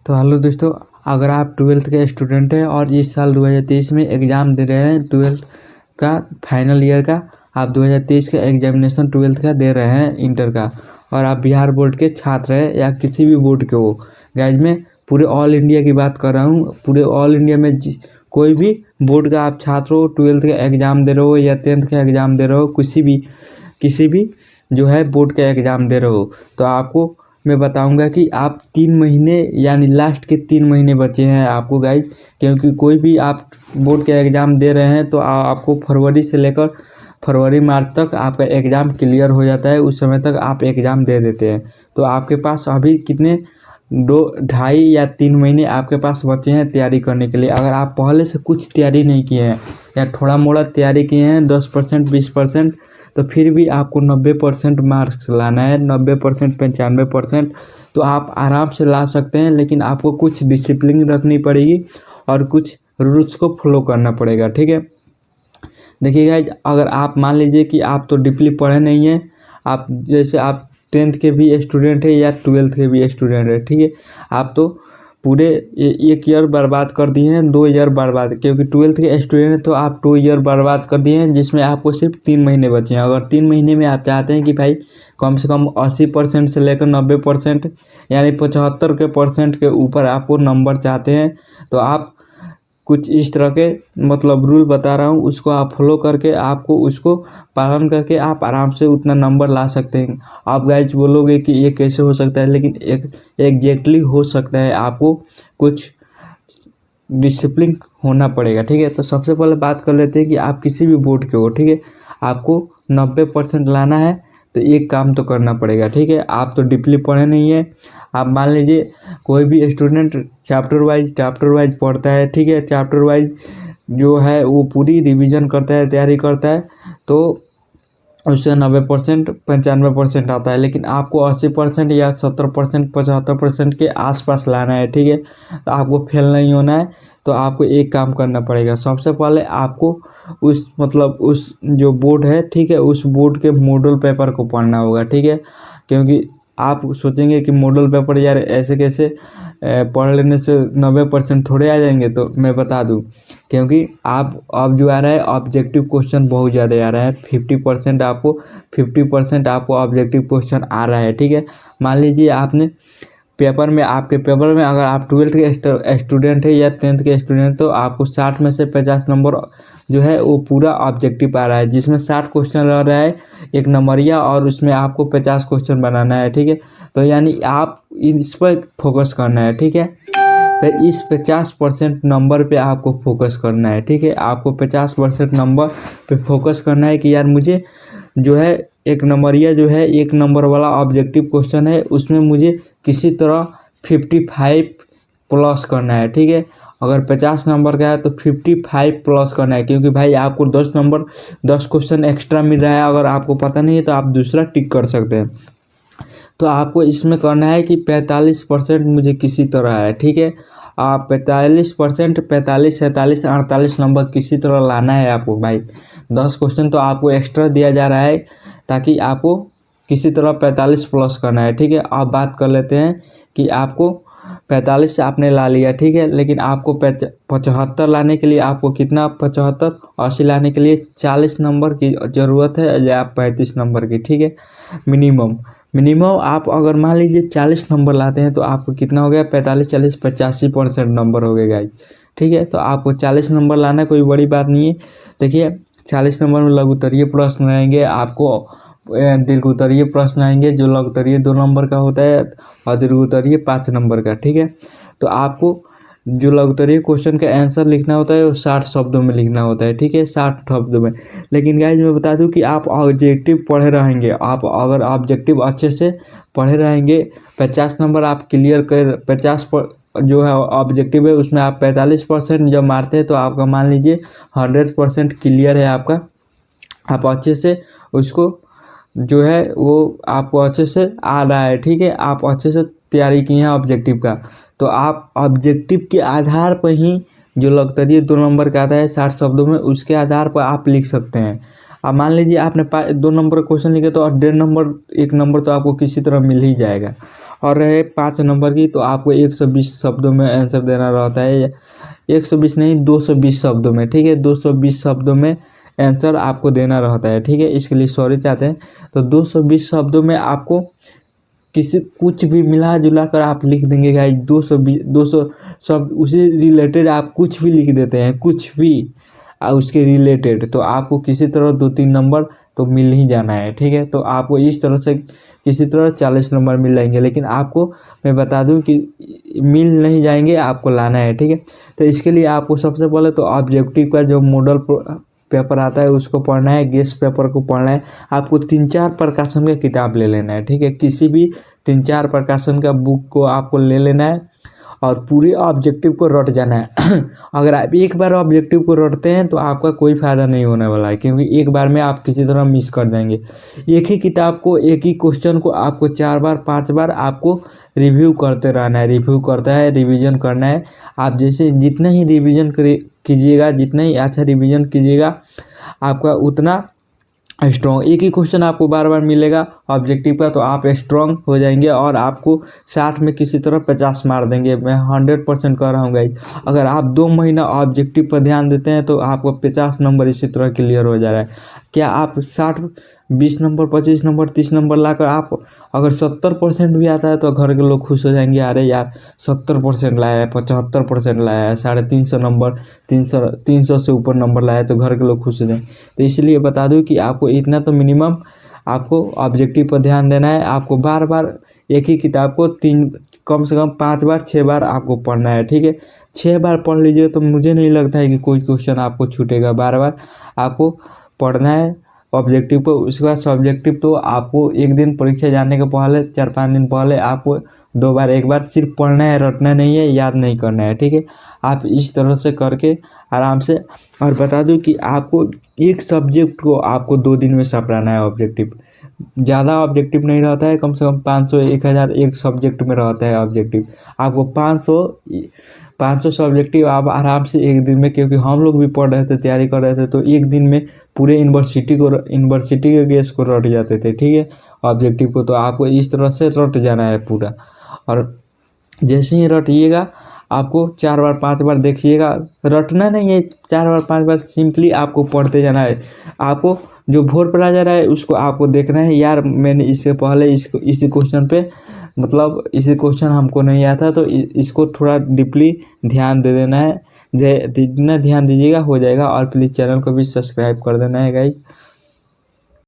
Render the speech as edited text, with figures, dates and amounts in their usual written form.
तो हेलो दोस्तों, अगर आप ट्वेल्थ के स्टूडेंट हैं और इस साल 2023 में एग्ज़ाम दे रहे हैं ट्वेल्थ का फाइनल ईयर का, आप 2023 का एग्जामिनेशन ट्वेल्थ का दे रहे हैं इंटर का, और आप बिहार बोर्ड के छात्र हैं या किसी भी बोर्ड के हो। गाइज मैं पूरे ऑल इंडिया की बात कर रहा हूँ। पूरे ऑल इंडिया में कोई भी बोर्ड का आप छात्र हो, ट्वेल्थ का एग्ज़ाम दे रहे हो या 10th का एग्ज़ाम दे रहे हो, किसी भी जो है बोर्ड का एग्ज़ाम दे रहे हो, तो आपको मैं बताऊंगा कि आप 3 महीने यानी लास्ट के 3 महीने बचे हैं आपको गाइज। क्योंकि कोई भी आप बोर्ड के एग्ज़ाम दे रहे हैं तो आपको फरवरी से लेकर फरवरी मार्च तक आपका एग्ज़ाम क्लियर हो जाता है। उस समय तक आप एग्ज़ाम दे देते हैं। तो आपके पास अभी कितने 2-2.5 या 3 महीने आपके पास बचे हैं तैयारी करने के लिए। अगर आप पहले से कुछ तैयारी नहीं किए हैं या थोड़ा मोड़ा तैयारी किए हैं 10% 20%, तो फिर भी आपको 90% मार्क्स लाना है। 90% 95% तो आप आराम से ला सकते हैं, लेकिन आपको कुछ डिसिप्लिन रखनी पड़ेगी और कुछ रूल्स को फॉलो करना पड़ेगा। ठीक है, देखिए गाइज, अगर आप मान लीजिए कि आप तो डीपली पढ़े नहीं हैं, आप जैसे आप 10th के भी स्टूडेंट है या 12th के भी स्टूडेंट है, ठीक है, आप तो पूरे 1 ईयर बर्बाद कर दिए हैं, 2 ईयर बर्बाद, क्योंकि 12th के स्टूडेंट हैं तो आप 2 ईयर बर्बाद कर दिए हैं, जिसमें आपको सिर्फ 3 महीने बचे हैं। अगर 3 महीने में आप चाहते हैं कि भाई कम से कम 80% से लेकर 90% यानी 75% के ऊपर आपको नंबर चाहते हैं, तो आप कुछ इस तरह के मतलब रूल बता रहा हूँ, उसको आप फॉलो करके आपको उसको पालन करके आप आराम से उतना नंबर ला सकते हैं। आप गाइज बोलोगे कि ये कैसे हो सकता है, लेकिन एग्जैक्टली हो सकता है। आपको कुछ डिसिप्लिन होना पड़ेगा। ठीक है, तो सबसे पहले बात कर लेते हैं कि आप किसी भी बोर्ड के हो। ठीक है, आपको 90% लाना है तो एक काम तो करना पड़ेगा। ठीक है, आप तो डीपली पढ़े नहीं है। आप मान लीजिए कोई भी स्टूडेंट चैप्टर वाइज पढ़ता है। ठीक है, चैप्टर वाइज जो है वो पूरी रिवीजन करता है, तैयारी करता है, तो उससे 90% 95% आता है। लेकिन आपको 80% या 70% 75% के आसपास लाना है। ठीक है, तो आपको फेल नहीं होना है। तो आपको एक काम करना पड़ेगा। सबसे पहले आपको उस जो बोर्ड है, ठीक है, उस बोर्ड के मॉडल पेपर को पढ़ना होगा। ठीक है, क्योंकि आप सोचेंगे कि मॉडल पेपर यार ऐसे कैसे पढ़ लेने से 90% थोड़े आ जाएंगे, तो मैं बता दूं, क्योंकि आप अब जो आ रहा है ऑब्जेक्टिव क्वेश्चन बहुत ज़्यादा आ रहा है। 50% आपको ऑब्जेक्टिव क्वेश्चन आ रहा है। ठीक है, मान लीजिए आपने आपके पेपर में अगर आप 12th के स्टूडेंट है या 10th के स्टूडेंट, तो आपको 60 में से 50 नंबर जो है वो पूरा ऑब्जेक्टिव आ रहा है, जिसमें 60 क्वेश्चन रह रहा है 1 नंबरिया, और उसमें आपको 50 क्वेश्चन बनाना है। ठीक है, तो यानी आप इस पर फोकस करना है। ठीक है, फिर इस 50% नंबर पे आपको फोकस करना है। ठीक है, आपको 50% नंबर पे फोकस करना है कि यार मुझे जो है 1 नंबरिया जो है 1 नंबर वाला ऑब्जेक्टिव क्वेश्चन है, उसमें मुझे किसी तरह 55 प्लस करना है। ठीक है, अगर 50 नंबर का है तो 55 प्लस करना है, क्योंकि भाई आपको 10 क्वेश्चन एक्स्ट्रा मिल रहा है। अगर आपको पता नहीं है तो आप दूसरा टिक कर सकते हैं। तो आपको इसमें करना है कि 45% मुझे किसी तरह है। ठीक है, आप 45%, 45, 47, 48 नंबर किसी तरह लाना है आपको भाई। 10 क्वेश्चन तो आपको एक्स्ट्रा दिया जा रहा है ताकि आपको किसी तरह 45 प्लस करना है। ठीक है, अब बात कर लेते हैं कि आपको 45 से आपने ला लिया। ठीक है, लेकिन आपको 75 लाने के लिए आपको कितना 75 80 लाने के लिए 40 नंबर की ज़रूरत है या 35 नंबर की। ठीक है, मिनिमम आप अगर मान लीजिए 40 नंबर लाते हैं तो आपको कितना हो गया 45 40 85% नंबर हो गए गाइस। ठीक है, तो आपको 40 नंबर लाना कोई बड़ी बात नहीं है। देखिए 40 नंबर में लघु उत्तरीय प्रश्न आएंगे, आपको दीर्घ उत्तरीय प्रश्न आएंगे, जो लघु उत्तरीय 2 नंबर का होता है और दीर्घ उत्तरीय 5 नंबर का। ठीक है, तो आपको जो लघु उत्तरीय क्वेश्चन का आंसर लिखना होता है वो 60 शब्दों में लिखना होता है। ठीक है, 60 शब्दों में। लेकिन गाइज मैं बता दूं कि आप ऑब्जेक्टिव पढ़े रहेंगे, आप अगर ऑब्जेक्टिव अच्छे से पढ़े रहेंगे, 50 नंबर आप क्लियर कर 50 जो है ऑब्जेक्टिव है उसमें आप 45% जब मारते हैं तो आपका मान लीजिए 100% क्लियर है आपका। आप अच्छे से उसको जो है वो आपको अच्छे से आ रहा है। ठीक है, आप अच्छे से तैयारी किए हैं ऑब्जेक्टिव का, तो आप ऑब्जेक्टिव के आधार पर ही जो लगता है 2 नंबर का आता है 60 शब्दों में, उसके आधार पर आप लिख सकते हैं। अब मान लीजिए आपने 2 नंबर क्वेश्चन लिखे तो 1.5 नंबर 1 नंबर तो आपको किसी तरह मिल ही जाएगा। और रहे 5 नंबर की, तो आपको 120 शब्दों में आंसर देना रहता है। 120 नहीं, 220 शब्दों में, ठीक है, 220 शब्दों में आंसर आपको देना रहता है, ठीक है। इसके लिए सॉरी चाहते हैं। तो 220 शब्दों में आपको किसी कुछ भी मिला जुला कर आप लिख देंगे गाइस। 200 शब्द उसी रिलेटेड आप कुछ भी लिख देते हैं, कुछ भी उसके रिलेटेड, तो आपको किसी तरह 2-3 नंबर तो मिल ही जाना है, ठीक है। तो आपको इस तरह से किसी तरह 40 नंबर मिल जाएंगे, लेकिन आपको मैं बता दूं कि मिल नहीं जाएंगे, आपको लाना है, ठीक है। तो इसके लिए आपको सबसे पहले तो ऑब्जेक्टिव का जो मॉडल पेपर आता है उसको पढ़ना है, गेस्ट पेपर को पढ़ना है। आपको 3-4 प्रकाशन का किताब ले लेना है, ठीक है। किसी भी 3-4 प्रकाशन का बुक को आपको ले लेना है और पूरे ऑब्जेक्टिव को रट जाना है। अगर आप एक बार ऑब्जेक्टिव को रटते हैं तो आपका कोई फ़ायदा नहीं होने वाला है, क्योंकि एक बार में आप किसी तरह मिस कर जाएंगे। एक ही किताब को, एक ही क्वेश्चन को आपको 4 बार 5 बार आपको रिव्यू करते रहना है, रिव्यू करता है, रिवीजन करना है। आप जैसे जितना ही रिवीजन कीजिएगा, जितना ही अच्छा रिवीजन कीजिएगा, आपका उतना स्ट्रॉन्ग। एक ही क्वेश्चन आपको बार बार मिलेगा ऑब्जेक्टिव का, तो आप स्ट्रॉन्ग हो जाएंगे और आपको 60 में किसी तरह 50 मार देंगे। मैं 100% कह रहा हूँ गाइस। अगर आप 2 महीना ऑब्जेक्टिव पर ध्यान देते हैं तो आपको 50 नंबर इसी तरह क्लियर हो जा रहा है। क्या आप 60, 20 नंबर, 25 नंबर, 30 नंबर लाकर आप अगर 70% भी आता है तो घर के लोग खुश हो जाएंगे। अरे यार 70% लाया है, 75% लाया है, 350 नंबर, 300 से ऊपर नंबर लाया है, तो घर के लोग खुश हो जाएंगे। तो इसलिए बता दूं कि आपको इतना तो मिनिमम आपको ऑब्जेक्टिव पर ध्यान देना है। आपको बार बार एक ही किताब को कम से कम 5 बार 6 बार आपको पढ़ना है, ठीक है। 6 बार पढ़ लीजिए तो मुझे नहीं लगता है कि कोई क्वेश्चन आपको छूटेगा। बार बार आपको पढ़ना है ऑब्जेक्टिव को। उसके बाद सब्जेक्टिव तो आपको एक दिन परीक्षा जाने के पहले 4-5 दिन पहले आपको 2 बार 1 बार सिर्फ पढ़ना है, रटना नहीं है, याद नहीं करना है, ठीक है। आप इस तरह से करके आराम से। और बता दूं कि आपको एक सब्जेक्ट को आपको 2 दिन में सपराना है ऑब्जेक्टिव। ज़्यादा ऑब्जेक्टिव नहीं रहता है, कम से कम 500 1000 एक सब्जेक्ट में रहता है ऑब्जेक्टिव। आपको 500 सब्जेक्टिव आप आराम से एक दिन में, क्योंकि हम लोग भी पढ़ रहे थे, तैयारी कर रहे थे, तो एक दिन में पूरे यूनिवर्सिटी के गेस को रट जाते थे, ठीक है, ऑब्जेक्टिव को। तो आपको इस तरह से रट जाना है पूरा। और जैसे ही रटिएगा आपको 4 बार 5 बार देखिएगा, रटना नहीं है, 4 बार 5 बार सिंपली आपको पढ़ते जाना है। आपको जो भोर पढ़ा जा रहा है उसको आपको देखना है। यार मैंने इससे पहले इसी क्वेश्चन पे, मतलब इसी क्वेश्चन हमको नहीं आया था, तो इसको थोड़ा डीपली ध्यान दे देना है। जितना ध्यान दीजिएगा हो जाएगा। और प्लीज़ चैनल को भी सब्सक्राइब कर देना है गाइस।